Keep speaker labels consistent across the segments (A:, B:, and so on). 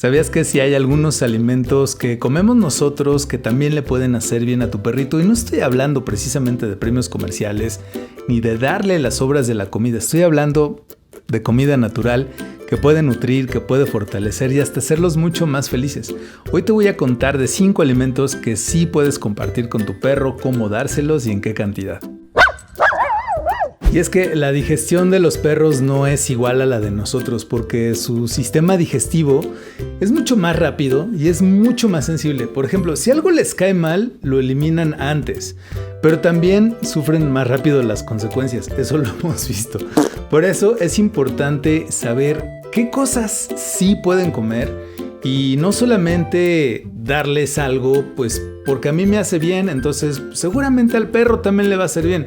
A: ¿Sabías que si hay algunos alimentos que comemos nosotros que también le pueden hacer bien a tu perrito? Y no estoy hablando precisamente de premios comerciales ni de darle las sobras de la comida. Estoy hablando de comida natural que puede nutrir, que puede fortalecer y hasta hacerlos mucho más felices. Hoy te voy a contar de 5 alimentos que sí puedes compartir con tu perro, cómo dárselos y en qué cantidad. Y es que la digestión de los perros no es igual a la de nosotros porque su sistema digestivo es mucho más rápido y es mucho más sensible. Por ejemplo, si algo les cae mal, lo eliminan antes, pero también sufren más rápido las consecuencias. Eso lo hemos visto. Por eso es importante saber qué cosas sí pueden comer y no solamente darles algo, pues porque a mí me hace bien, entonces seguramente al perro también le va a hacer bien.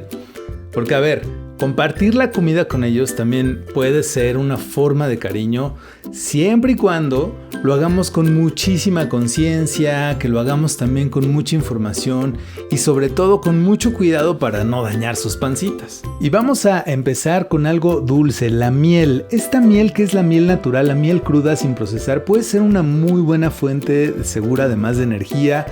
A: Porque a ver, compartir la comida con ellos también puede ser una forma de cariño siempre y cuando lo hagamos con muchísima conciencia, que lo hagamos también con mucha información y sobre todo con mucho cuidado para no dañar sus pancitas. Y vamos a empezar con algo dulce, la miel. Esta miel, que es la miel natural, la miel cruda sin procesar, puede ser una muy buena fuente segura además de energía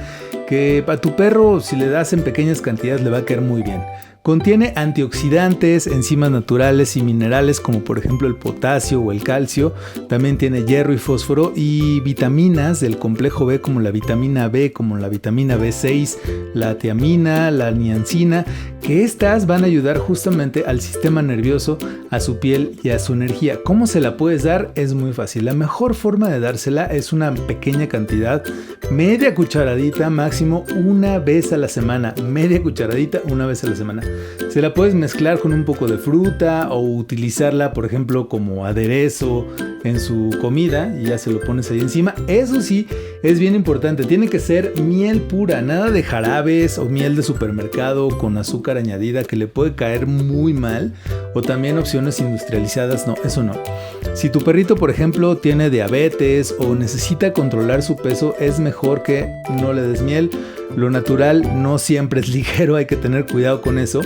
A: que a tu perro, si le das en pequeñas cantidades, le va a caer muy bien. Contiene antioxidantes, enzimas naturales y minerales como por ejemplo el potasio o el calcio. También tiene hierro y fósforo y vitaminas del complejo B como la vitamina B, como la vitamina B6, la tiamina, la niacina, que estas van a ayudar justamente al sistema nervioso, a su piel y a su energía. ¿Cómo se la puedes dar? Es muy fácil. La mejor forma de dársela es una pequeña cantidad, media cucharadita máximo una vez a la semana. Media cucharadita una vez a la semana. Se la puedes mezclar con un poco de fruta o utilizarla, por ejemplo, como aderezo en su comida y ya se lo pones ahí encima. Eso sí, es bien importante. Tiene que ser miel pura, nada de jarabes o miel de supermercado con azúcar añadida que le puede caer muy mal, o también opciones industrializadas. No, eso no. Si tu perrito, por ejemplo, tiene diabetes o necesita controlar su peso, es mejor que no le des miel. Lo natural no siempre es ligero, hay que tener cuidado con eso.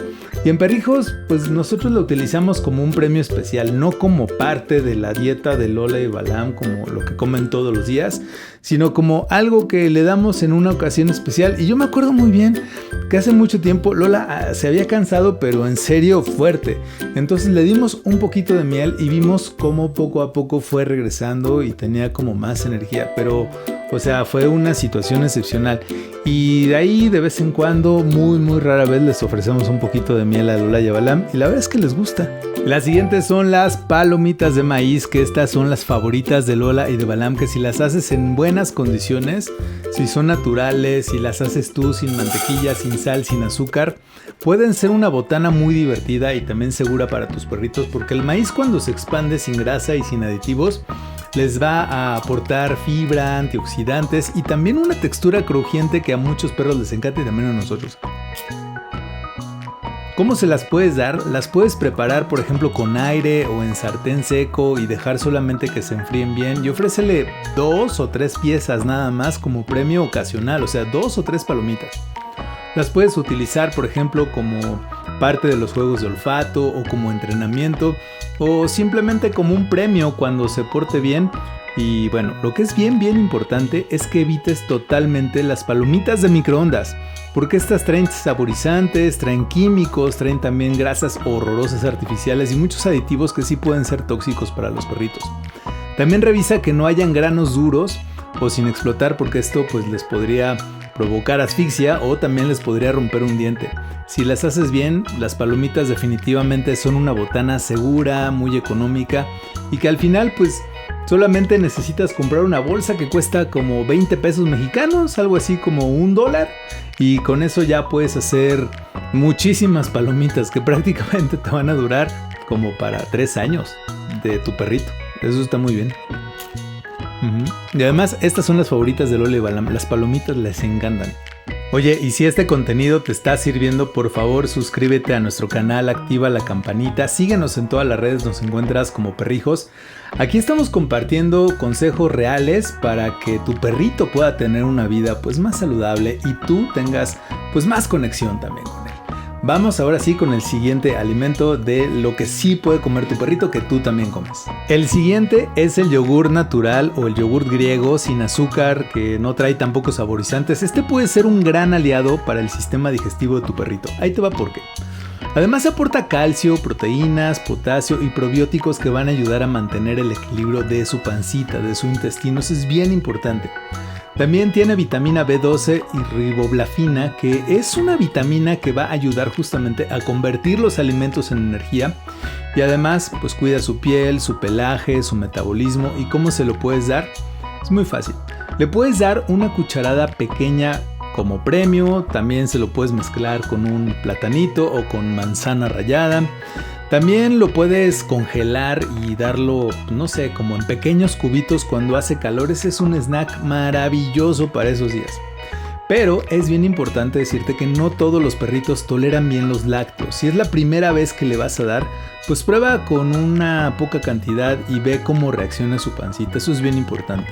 A: Y en perrijos, pues nosotros lo utilizamos como un premio especial, no como parte de la dieta de Lola y Balam, como lo que comen todos los días, sino como algo que le damos en una ocasión especial. Y yo me acuerdo muy bien que hace mucho tiempo Lola se había cansado, pero en serio fuerte. Entonces le dimos un poquito de miel y vimos cómo poco a poco fue regresando y tenía como más energía. Pero, o sea, fue una situación excepcional. Y de ahí de vez en cuando, muy rara vez les ofrecemos un poquito de miel a Lola y a Balam y la verdad es que les gusta. Las siguientes son las palomitas de maíz, que estas son las favoritas de Lola y de Balam, que si las haces en buenas condiciones, si son naturales, si las haces tú sin mantequilla, sin sal, sin azúcar, pueden ser una botana muy divertida y también segura para tus perritos, porque el maíz cuando se expande sin grasa y sin aditivos, les va a aportar fibra, antioxidantes y también una textura crujiente que a muchos perros les encanta y también a nosotros. ¿Cómo se las puedes dar? Las puedes preparar, por ejemplo, con aire o en sartén seco y dejar solamente que se enfríen bien y ofrécele 2 o 3 piezas nada más como premio ocasional, o sea, 2 o 3 palomitas. Las puedes utilizar, por ejemplo, como parte de los juegos de olfato o como entrenamiento o simplemente como un premio cuando se porte bien. Y bueno, lo que es bien importante es que evites totalmente las palomitas de microondas, porque estas traen saborizantes, traen químicos, traen también grasas horrorosas artificiales y muchos aditivos que sí pueden ser tóxicos para los perritos. También revisa que no hayan granos duros o sin explotar, porque esto pues les podría provocar asfixia o también les podría romper un diente. Si las haces bien, las palomitas definitivamente son una botana segura, muy económica y que al final pues solamente necesitas comprar una bolsa que cuesta como 20 pesos mexicanos, algo así como $1, y con eso ya puedes hacer muchísimas palomitas que prácticamente te van a durar como para 3 años de tu perrito. Eso está muy bien. Y además estas son las favoritas de Lola y Balam, las palomitas les encantan. Oye, y si este contenido te está sirviendo, por favor suscríbete a nuestro canal, activa la campanita, síguenos en todas las redes, nos encuentras como Perrijos. Aquí estamos compartiendo consejos reales para que tu perrito pueda tener una vida pues más saludable y tú tengas pues más conexión también con él. Vamos ahora sí con el siguiente alimento de lo que sí puede comer tu perrito que tú también comes. El siguiente es el yogur natural o el yogur griego sin azúcar que no trae tampoco saborizantes. Este puede ser un gran aliado para el sistema digestivo de tu perrito. Ahí te va por qué. Además aporta calcio, proteínas, potasio y probióticos que van a ayudar a mantener el equilibrio de su pancita, de su intestino. Eso es bien importante. También tiene vitamina B12 y riboflavina, que es una vitamina que va a ayudar justamente a convertir los alimentos en energía y además pues cuida su piel, su pelaje, su metabolismo. ¿Y cómo se lo puedes dar? Es muy fácil. Le puedes dar una cucharada pequeña como premio, también se lo puedes mezclar con un platanito o con manzana rallada. También lo puedes congelar y darlo, no sé, como en pequeños cubitos cuando hace calor. Ese es un snack maravilloso para esos días. Pero es bien importante decirte que no todos los perritos toleran bien los lácteos. Si es la primera vez que le vas a dar, pues prueba con una poca cantidad y ve cómo reacciona su pancita. Eso es bien importante.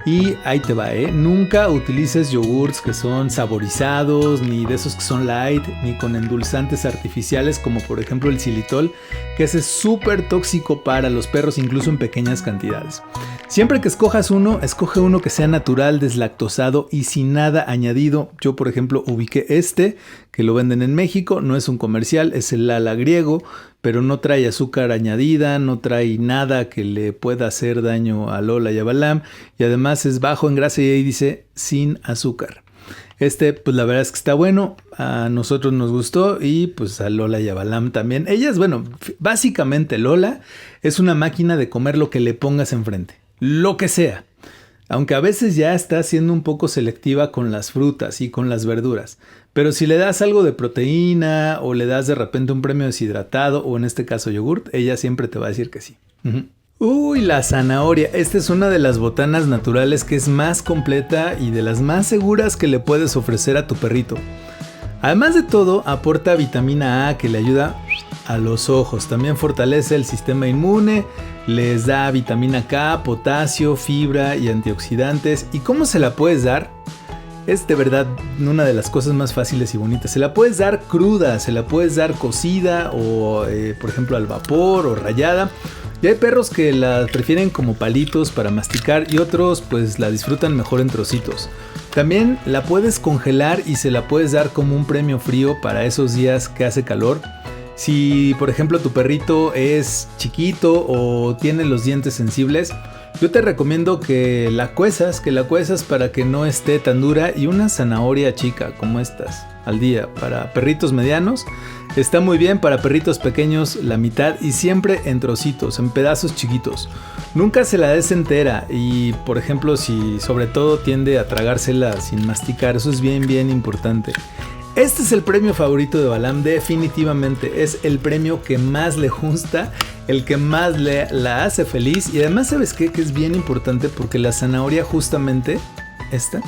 A: Y ahí te va, nunca utilices yogurts que son saborizados, ni de esos que son light, ni con endulzantes artificiales como por ejemplo el xilitol, que ese es súper tóxico para los perros incluso en pequeñas cantidades. Siempre que escojas uno, escoge uno que sea natural, deslactosado y sin nada añadido. Yo por ejemplo ubiqué este, que lo venden en México, no es un comercial, es el Lala griego, pero no trae azúcar añadida, no trae nada que le pueda hacer daño a Lola y a Balam, y además es bajo en grasa y ahí dice sin azúcar. Este pues la verdad es que está bueno, a nosotros nos gustó y pues a Lola y a Balam también. Ellas, bueno, básicamente Lola es una máquina de comer lo que le pongas enfrente, lo que sea. Aunque a veces ya está siendo un poco selectiva con las frutas y con las verduras. Pero si le das algo de proteína o le das de repente un premio deshidratado o en este caso yogurt, ella siempre te va a decir que sí. Uy, la zanahoria. Esta es una de las botanas naturales que es más completa y de las más seguras que le puedes ofrecer a tu perrito. Además de todo, aporta vitamina A que le ayuda a los ojos. También fortalece el sistema inmune, les da vitamina K, potasio, fibra y antioxidantes. ¿Y cómo se la puedes dar? Es de verdad una de las cosas más fáciles y bonitas. Se la puedes dar cruda, se la puedes dar cocida o por ejemplo al vapor o rallada. Y hay perros que la prefieren como palitos para masticar y otros pues la disfrutan mejor en trocitos. También la puedes congelar y se la puedes dar como un premio frío para esos días que hace calor. Si por ejemplo tu perrito es chiquito o tiene los dientes sensibles, yo te recomiendo que la cuezas para que no esté tan dura, y una zanahoria chica como estas al día para perritos medianos está muy bien, para perritos pequeños la mitad y siempre en trocitos, en pedazos chiquitos. Nunca se la des entera y por ejemplo si sobre todo tiende a tragársela sin masticar, eso es bien importante. Este es el premio favorito de Balam, definitivamente es el premio que más le gusta, el que más la hace feliz, y además ¿sabes qué? Que es bien importante porque la zanahoria justamente esta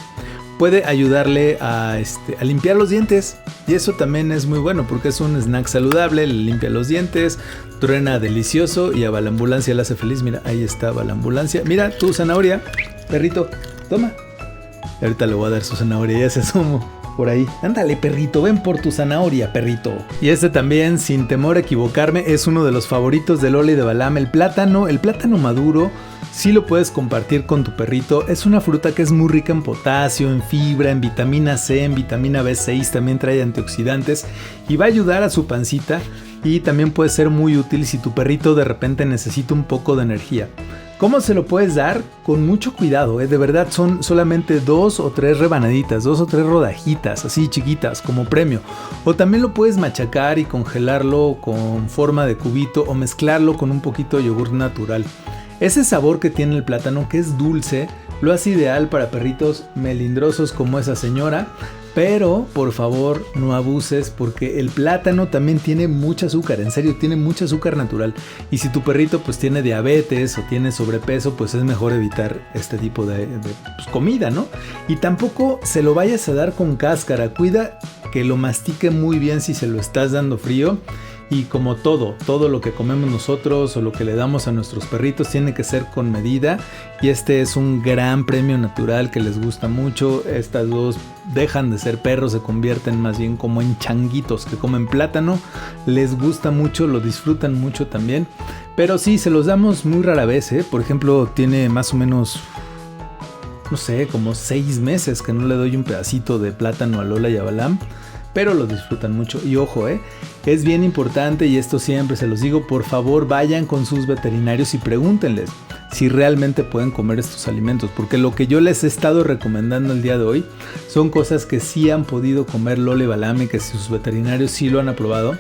A: puede ayudarle a limpiar los dientes, y eso también es muy bueno porque es un snack saludable, le limpia los dientes, truena delicioso y a Balambulancia le hace feliz. Mira, ahí está Balambulancia, mira tu zanahoria, perrito, toma. Y ahorita le voy a dar su zanahoria, ya se asomó por ahí. Ándale, perrito, ven por tu zanahoria, perrito. Y este también, sin temor a equivocarme, es uno de los favoritos de Lola y de Balam, el plátano maduro. Sí lo puedes compartir con tu perrito. Es una fruta que es muy rica en potasio, en fibra, en vitamina C, en vitamina B6, también trae antioxidantes y va a ayudar a su pancita, y también puede ser muy útil si tu perrito de repente necesita un poco de energía. ¿Cómo se lo puedes dar? Con mucho cuidado, de verdad son solamente 2 o 3 rebanaditas, 2 o 3 rodajitas así chiquitas como premio. O también lo puedes machacar y congelarlo con forma de cubito o mezclarlo con un poquito de yogur natural. Ese sabor que tiene el plátano, que es dulce, lo hace ideal para perritos melindrosos como esa señora. Pero por favor no abuses porque el plátano también tiene mucho azúcar, en serio tiene mucho azúcar natural, y si tu perrito pues tiene diabetes o tiene sobrepeso, pues es mejor evitar este tipo de comida, ¿no? Y tampoco se lo vayas a dar con cáscara, cuida que lo mastique muy bien si se lo estás dando frío, Y como todo lo que comemos nosotros o lo que le damos a nuestros perritos tiene que ser con medida. Y este es un gran premio natural que les gusta mucho. Estas dos dejan de ser perros, se convierten más bien como en changuitos que comen plátano. Les gusta mucho, lo disfrutan mucho también. Pero sí, se los damos muy rara vez, ¿eh? Por ejemplo, tiene más o menos, no sé, como 6 meses que no le doy un pedacito de plátano a Lola y a Balam. Pero lo disfrutan mucho. Y ojo, es bien importante, y esto siempre se los digo, por favor vayan con sus veterinarios y pregúntenles si realmente pueden comer estos alimentos, porque lo que yo les he estado recomendando el día de hoy son cosas que sí han podido comer Lola y Balam y que sus veterinarios sí lo han aprobado,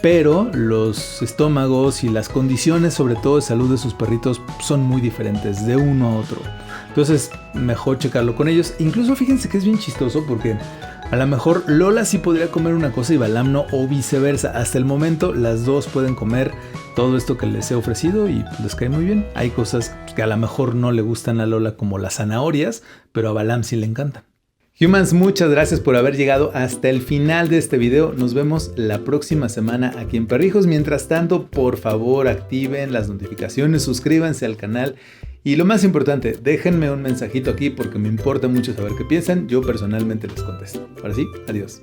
A: pero los estómagos y las condiciones, sobre todo de salud de sus perritos, son muy diferentes de uno a otro. Entonces, mejor checarlo con ellos. Incluso fíjense que es bien chistoso porque a lo mejor Lola sí podría comer una cosa y Balam no, o viceversa. Hasta el momento las dos pueden comer todo esto que les he ofrecido y les cae muy bien. Hay cosas que a lo mejor no le gustan a Lola, como las zanahorias, pero a Balam sí le encantan. Humans, muchas gracias por haber llegado hasta el final de este video. Nos vemos la próxima semana aquí en Perrijos. Mientras tanto, por favor, activen las notificaciones, suscríbanse al canal. Y lo más importante, déjenme un mensajito aquí porque me importa mucho saber qué piensan. Yo personalmente les contesto. Ahora sí, adiós.